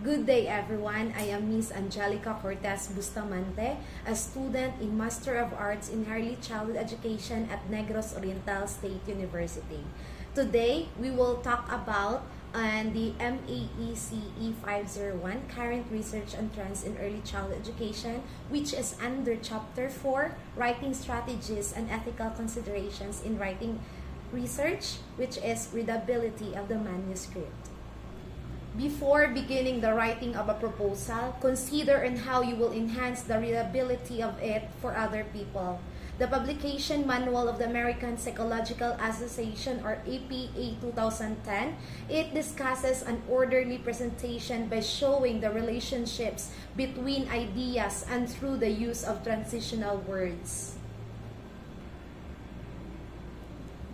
Good day everyone, I am Miss Angelica Cortez Bustamante, a student in Master of Arts in Early Childhood Education at Negros Oriental State University. Today, we will talk about the MAECE 501 Current Research and Trends in Early Childhood Education, which is under Chapter 4, Writing Strategies and Ethical Considerations in Writing Research, which is Readability of the Manuscript. Before beginning the writing of a proposal, consider on how you will enhance the readability of it for other people. The Publication Manual of the American Psychological Association, or APA 2010, it discusses an orderly presentation by showing the relationships between ideas and through the use of transitional words.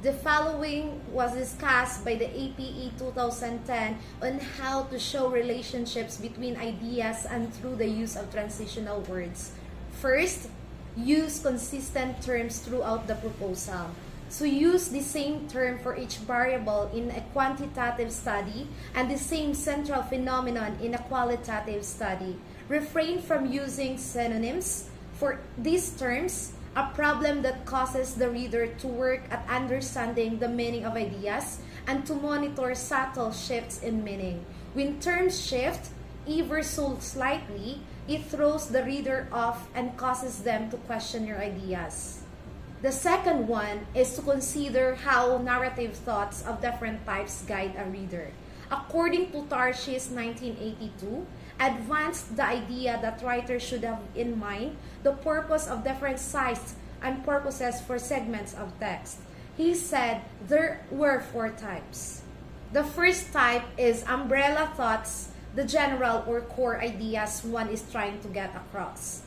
The following was discussed by the APA 2010 on how to show relationships between ideas and through the use of transitional words. First, use consistent terms throughout the proposal. So use the same term for each variable in a quantitative study and the same central phenomenon in a qualitative study. Refrain from using synonyms for these terms, a problem that causes the reader to work at understanding the meaning of ideas and to monitor subtle shifts in meaning. When terms shift, ever so slightly, it throws the reader off and causes them to question your ideas. The second one is to consider how narrative thoughts of different types guide a reader. According to Tarshis 1982, advanced the idea that writers should have in mind the purpose of different sizes and purposes for segments of text. He said there were 4 types. The first type is umbrella thoughts, the general or core ideas one is trying to get across.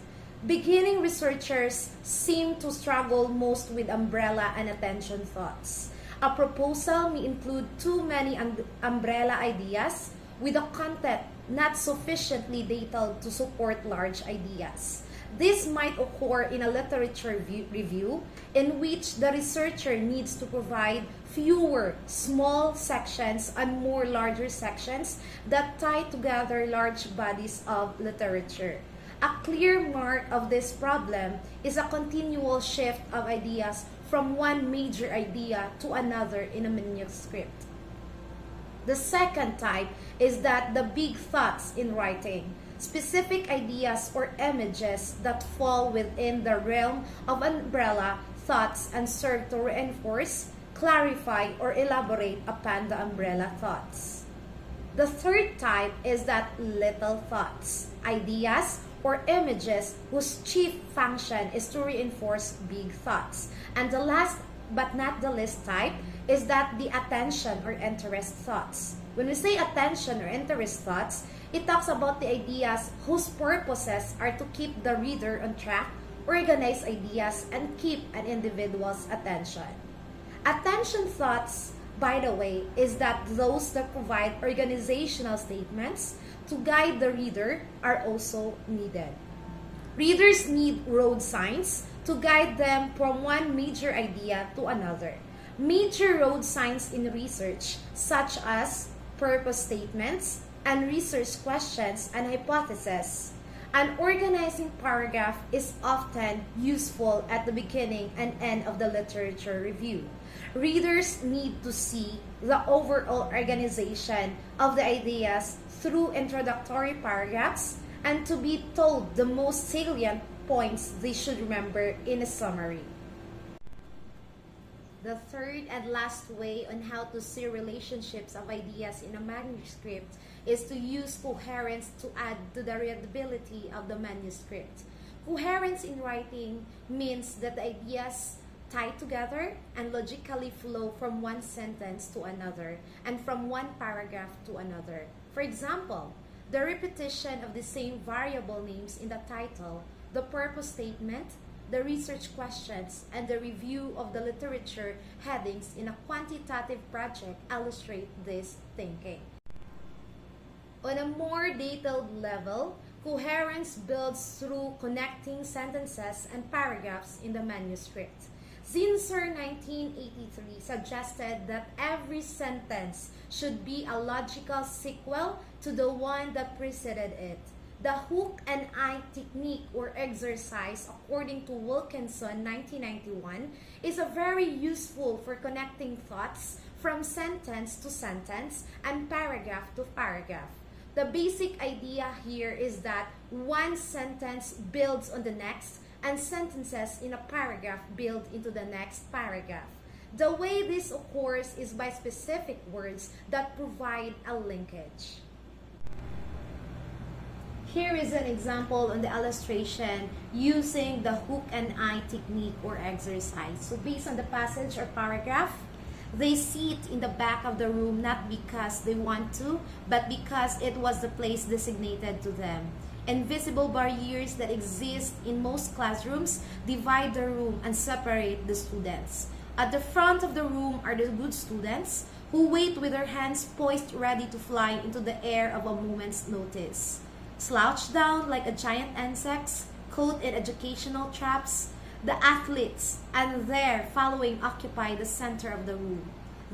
Beginning researchers seem to struggle most with umbrella and attention thoughts. A proposal may include too many umbrella ideas with a content not sufficiently detailed to support large ideas. This might occur in a literature review in which the researcher needs to provide fewer small sections and more larger sections that tie together large bodies of literature. A clear mark of this problem is a continual shift of ideas from one major idea to another in a manuscript. The second type is that the big thoughts in writing, specific ideas or images that fall within the realm of umbrella thoughts and serve to reinforce, clarify, or elaborate upon the umbrella thoughts. The third type is that little thoughts, ideas, or images whose chief function is to reinforce big thoughts. And the last but not the least type is that the attention or interest thoughts. When we say attention or interest thoughts, it talks about the ideas whose purposes are to keep the reader on track, organize ideas, and keep an individual's attention. Attention thoughts, by the way, is that those that provide organizational statements to guide the reader are also needed. Readers need road signs to guide them from one major idea to another. Major road signs in research, such as purpose statements and research questions and hypotheses. An organizing paragraph is often useful at the beginning and end of the literature review. Readers need to see the overall organization of the ideas through introductory paragraphs and to be told the most salient points they should remember in a summary. The third and last way on how to see relationships of ideas in a manuscript is to use coherence to add to the readability of the manuscript. Coherence in writing means that the ideas tie together and logically flow from one sentence to another and from one paragraph to another. For example, the repetition of the same variable names in the title, the purpose statement, the research questions, and the review of the literature headings in a quantitative project illustrate this thinking. On a more detailed level, coherence builds through connecting sentences and paragraphs in the manuscript. Zinsser 1983 suggested that every sentence should be a logical sequel to the one that preceded it. The hook and eye technique or exercise, according to Wilkinson 1991, is a very useful for connecting thoughts from sentence to sentence and paragraph to paragraph. The basic idea here is that one sentence builds on the next and sentences in a paragraph build into the next paragraph. The way this occurs is by specific words that provide a linkage. Here is an example on the illustration using the hook and eye technique or exercise. So based on the passage or paragraph, they sit in the back of the room not because they want to, but because it was the place designated to them. Invisible barriers that exist in most classrooms divide the room and separate the students. At the front of the room are the good students who wait with their hands poised ready to fly into the air of a moment's notice. Slouched down like a giant insect, caught in educational traps, the athletes and their following occupy the center of the room.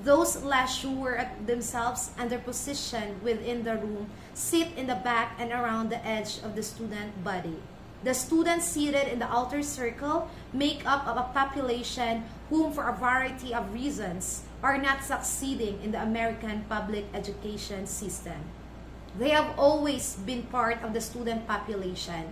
Those less sure at themselves and their position within the room sit in the back and around the edge of the student body. The students seated in the outer circle make up of a population whom for a variety of reasons are not succeeding in the American public education system. They have always been part of the student population.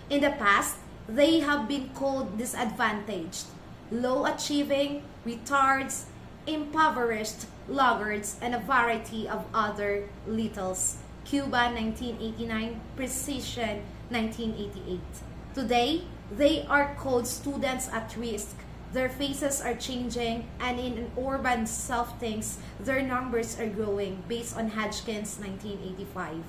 In the past, they have been called disadvantaged, low achieving, retards, impoverished, laggards, and a variety of other littles. Cuba 1989, Precision 1988. Today, they are called students at risk. Their faces are changing, and in an urban self-thinks, their numbers are growing based on Hodgkin's 1985.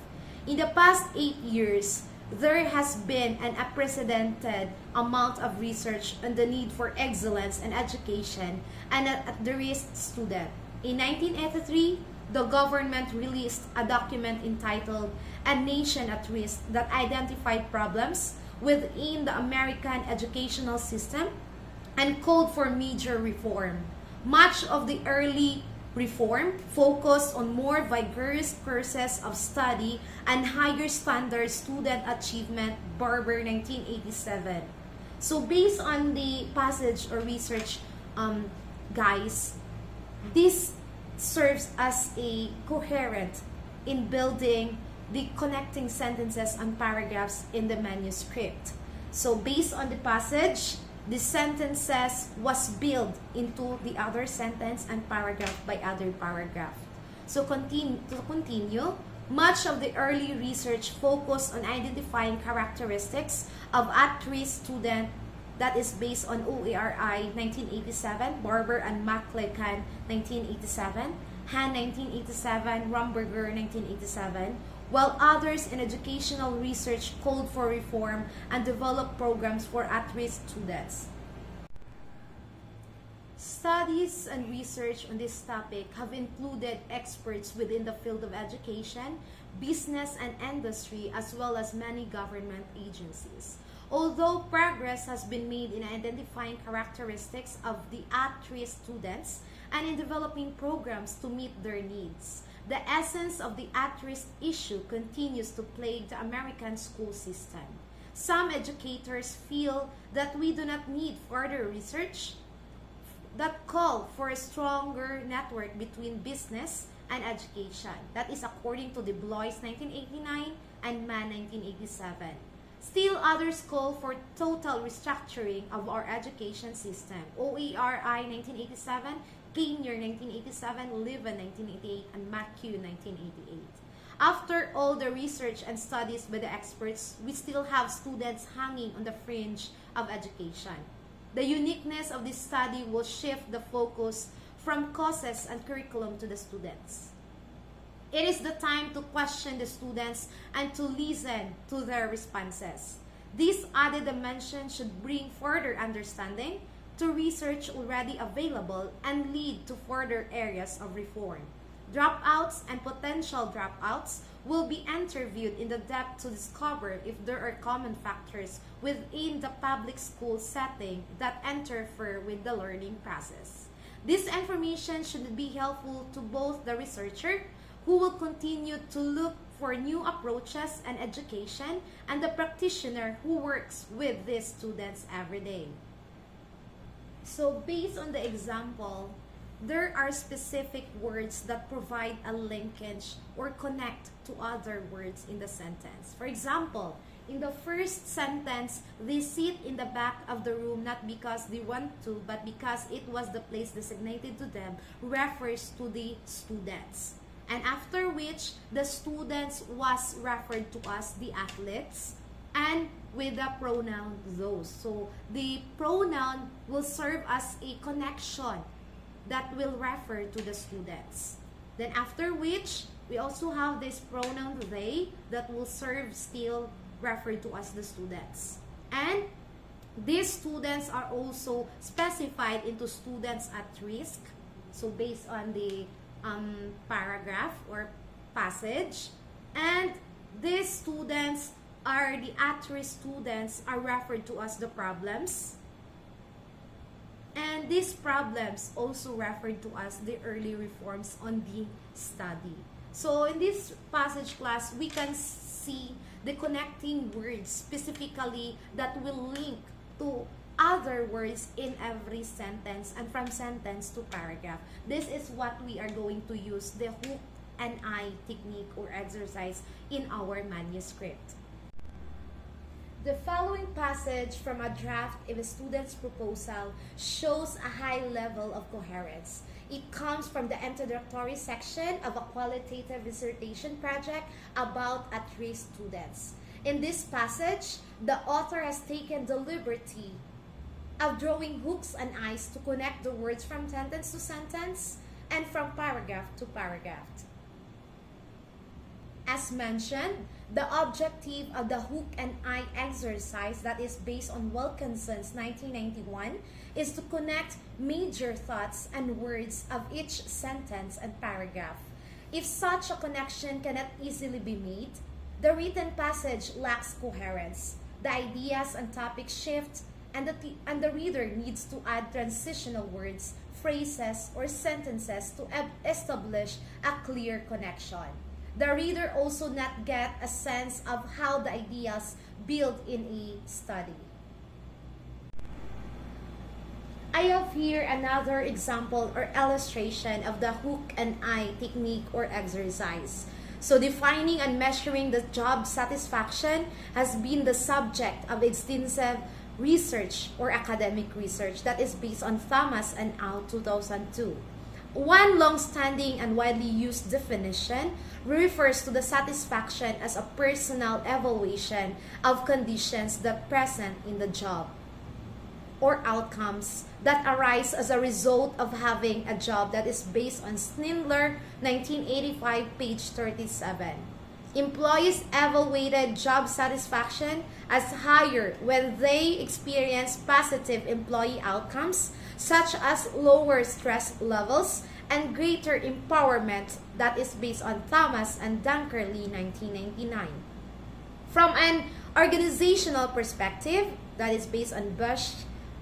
In the past 8 years, there has been an unprecedented amount of research on the need for excellence in education and at the risk student. In 1983, the government released a document entitled A Nation at Risk that identified problems within the American educational system and called for major reform. Much of the early reform focused on more vigorous courses of study and higher standard student achievement, Barber 1987. So based on the passage or research, guys, this serves as a coherent in building the connecting sentences and paragraphs in the manuscript. So based on the passage, the sentences was built into the other sentence and paragraph by other paragraph. So to continue, much of the early research focused on identifying characteristics of at-risk student that is based on OERI 1987, Barber and McLecan 1987, Han 1987, Rumberger 1987, while others in educational research called for reform and developed programs for at-risk students. Studies and research on this topic have included experts within the field of education, business and industry, as well as many government agencies. Although progress has been made in identifying characteristics of the at-risk students and in developing programs to meet their needs, the essence of the at-risk issue continues to plague the American school system. Some educators feel that we do not need further research that call for a stronger network between business and education. That is according to the Blois 1989 and Mann 1987. Still, others call for total restructuring of our education system. OERI 1987, Gainier 1987, Levin 1988, and McHugh 1988. After all the research and studies by the experts, we still have students hanging on the fringe of education. The uniqueness of this study will shift the focus from causes and curriculum to the students. It is the time to question the students and to listen to their responses. This added dimension should bring further understanding to research already available and lead to further areas of reform. Dropouts and potential dropouts will be interviewed in the depth to discover if there are common factors within the public school setting that interfere with the learning process. This information should be helpful to both the researcher, who will continue to look for new approaches and education, and the practitioner who works with these students every day. So based on the example, there are specific words that provide a linkage or connect to other words in the sentence. For example, in the first sentence, they sit in the back of the room not because they want to, but because it was the place designated to them, refers to the students. And after which, the students was referred to as the athletes, and with the pronoun those. So the pronoun will serve as a connection that will refer to the students. Then after which, we also have this pronoun they that will serve still referred to as the students. And these students are also specified into students at risk. So based on the paragraph or passage. And these students are the at-risk students are referred to as the problems. And these problems also referred to as the early reforms on the study. So in this passage class, we can see the connecting words specifically that will link to other words in every sentence and from sentence to paragraph. This is what we are going to use the hook and eye technique or exercise in our manuscript. The following passage from a draft of a student's proposal shows a high level of coherence. It comes from the introductory section of a qualitative dissertation project about at-risk students. In this passage, the author has taken the liberty of drawing hooks and eyes to connect the words from sentence to sentence and from paragraph to paragraph. As mentioned, the objective of the hook and eye exercise that is based on Wilkinson's 1991 is to connect major thoughts and words of each sentence and paragraph. If such a connection cannot easily be made, the written passage lacks coherence. The ideas and topics shift, and the reader needs to add transitional words, phrases, or sentences to establish a clear connection. The reader also not get a sense of how the ideas build in a study. I have here another example or illustration of the hook and eye technique or exercise. So defining and measuring the job satisfaction has been the subject of extensive research or academic research that is based on Thomas and Al 2002. One long-standing and widely used definition refers to the satisfaction as a personal evaluation of conditions that present in the job or outcomes that arise as a result of having a job that is based on Snindler 1985 page 37. Employees evaluated job satisfaction as higher when they experience positive employee outcomes such as lower stress levels and greater empowerment that is based on Thomas and Dunkerley 1999. From an organizational perspective, that is based on Bush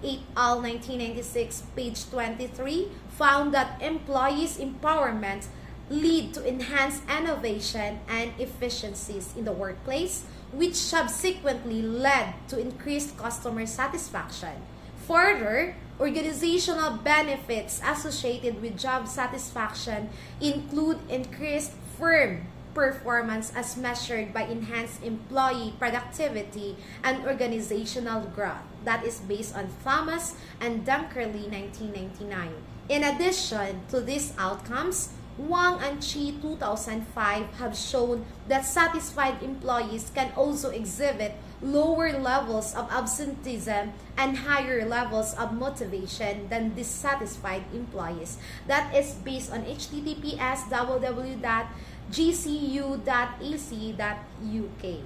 et al. 1996 page 23, found that employees' empowerment lead to enhanced innovation and efficiencies in the workplace, which subsequently led to increased customer satisfaction. Further, organizational benefits associated with job satisfaction include increased firm performance as measured by enhanced employee productivity and organizational growth. That is based on Thomas and Dunkerley 1999. In addition to these outcomes, Wang and Chi 2005 have shown that satisfied employees can also exhibit lower levels of absenteeism and higher levels of motivation than dissatisfied employees. That is based on https://gcu.ac.uk.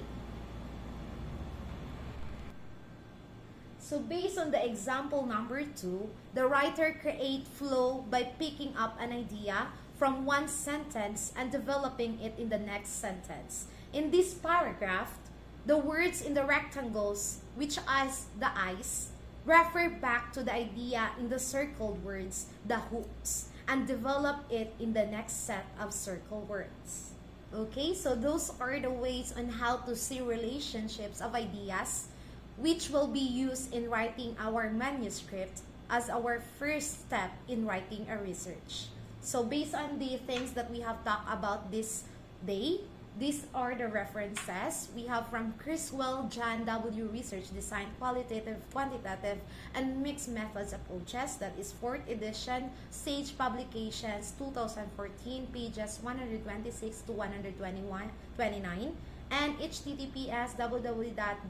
So based on the example number 2, the writer creates flow by picking up an idea from one sentence and developing it in the next sentence. In this paragraph, the words in the rectangles, which as the eyes, refer back to the idea in the circled words, the hooks, and develop it in the next set of circle words. Okay, so those are the ways on how to see relationships of ideas, which will be used in writing our manuscript as our first step in writing a research. So based on the things that we have talked about this day, these are the references. We have from Criswell, John W. Research Design, Qualitative, Quantitative, and Mixed Methods Approaches. That is 4th edition, Sage Publications, 2014, pages 126 to 129. And https www.gcu.ac.uk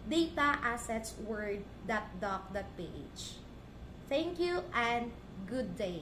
dataassetsword.doc.ph. Thank you and good day.